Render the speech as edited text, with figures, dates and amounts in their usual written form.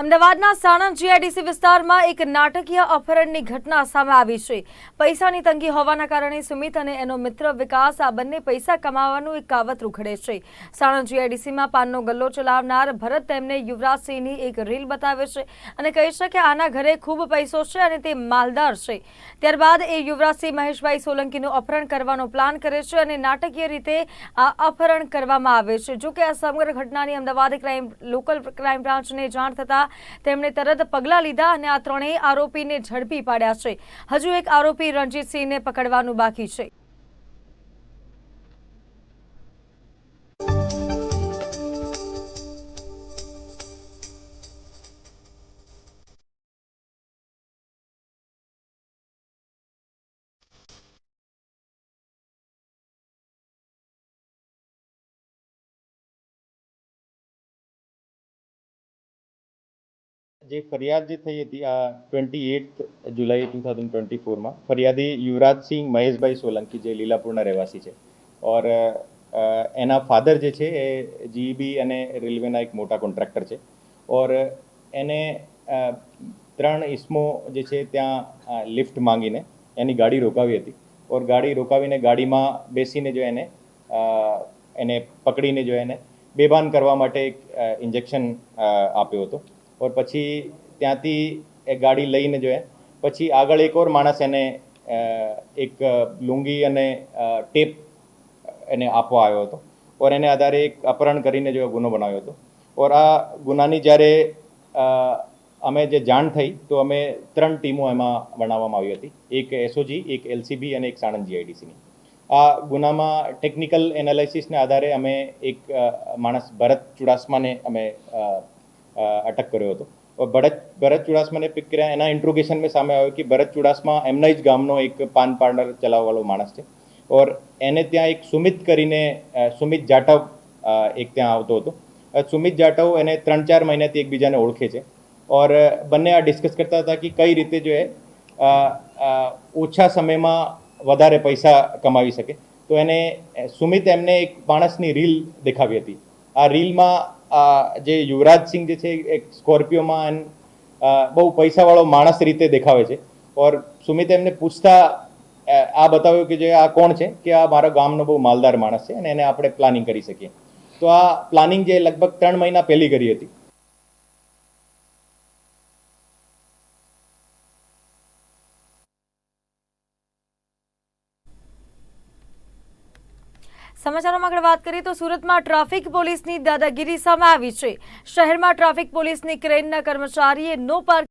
અમદાવાદના સાણંદ જીઆઈડીસી વિસ્તારમાં એક નાટકીય અપહરણની ઘટના સામે આવી છે। પૈસાની તંગી હોવાના કારણે સુમિત અને એનો મિત્ર વિકાસ આ બંને પૈસા કમાવાનું એક કાવતરું ઘડે છે। સાણંદ જીઆઈડીસીમાં પાનનો ગલ્લો ચલાવનાર ભરત તેમને યુવરાજસિંહની એક રીલ બતાવે છે અને કહે છે કે આના ઘરે ખૂબ પૈસો છે અને તે માલદાર છે। ત્યારબાદ એ યુવરાજસિંહ મહેશભાઈ સોલંકીનું અપહરણ કરવાનો પ્લાન કરે છે અને નાટકીય રીતે આ અપહરણ કરવામાં આવે છે। જો કે આ સમગ્ર ઘટનાની અમદાવાદ લોકલ ક્રાઇમ બ્રાન્ચને જાણ થતા તેમણે તરત પગલાં લીધા અને આ ત્રણેય આરોપીને ઝડપી પાડ્યા છે। હજુ એક આરોપી રણજીતસિંહને પકડવાનું બાકી છે। જે ફરિયાદ જે થઈ હતી આ 28 જુલાઈ 2024માં ફરિયાદી યુવરાજસિંહ મહેશભાઈ સોલંકી જે લીલાપુરના રહેવાસી છે ઓર એના ફાધર જે છે એ જીઈબી અને રેલવેના એક મોટા કોન્ટ્રાક્ટર છે ઓર એને ત્રણ ઇસમો જે છે ત્યાં લિફ્ટ માંગીને એની ગાડી રોકાવી હતી ઓર ગાડી રોકાવીને ગાડીમાં બેસીને જો એને પકડીને જો એને બેભાન કરવા માટે એક ઇન્જેક્શન આપ્યો હતો और પછી ત્યાંથી એ ગાડી લઈને જોઈએ પછી આગળ એક ઓર માણસ એને એક લુંગી અને ટેપ એને આપવા આવ્યો હતો ઓર એને આધારે એક અપહરણ કરીને જો ગુનો બનાવ્યો હતો ઓર આ ગુનાની જ્યારે અમે જે જાણ થઈ તો અમે ત્રણ ટીમો એમાં બનાવવામાં આવી હતી, એક એસઓજી, એક એલસીબી અને એક સાણંદ જીઆઈડીસીની। આ ગુનામાં ટેકનિકલ એનાલિસિસને આધારે અમે એક માણસ ભરત ચુડાસમાને અમે અટક કર્યો હતો। ભરત ચુડાસમાને પિક કર્યા, એના ઇન્ટ્રોગેશનમાં સામે આવ્યો કે ભરત ચુડાસમા એમના જ ગામનો એક પાન પાર્લર ચલાવવાવાળો માણસ છે ઓર એને ત્યાં એક સુમિત કરીને સુમિત જાટવ એક ત્યાં આવતો હતો। સુમિત જાટવ એને 3-4 મહિનાથી એકબીજાને ઓળખે છે ઓર બંને આ ડિસ્કસ કરતા હતા કે કઈ રીતે જો ઓછા સમયમાં વધારે પૈસા કમાવી શકે। તો એને સુમિત એમને એક માણસની રીલ દેખાવી હતી। આ રીલમાં જે યુવરાજસિંહ જે છે એક સ્કોર્પિયોમાં બહુ પૈસાવાળો માણસ રીતે દેખાવે છે ઓર સુમિત એમને પૂછતા આ બતાવ્યું કે જે આ કોણ છે કે આ મારા ગામનો બહુ માલદાર માણસ છે અને એને આપણે પ્લાનિંગ કરી શકીએ। તો આ પ્લાનિંગ જે લગભગ 3 મહિના પહેલી કરી હતી। સમાચારોમાં આગળ વાત કરીએ તો સુરતમાં ટ્રાફિક પોલીસની દાદાગીરી સામે આવી છે। શહેરમાં ટ્રાફિક પોલીસની ક્રેનના કર્મચારીએ નો પાર્કિંગ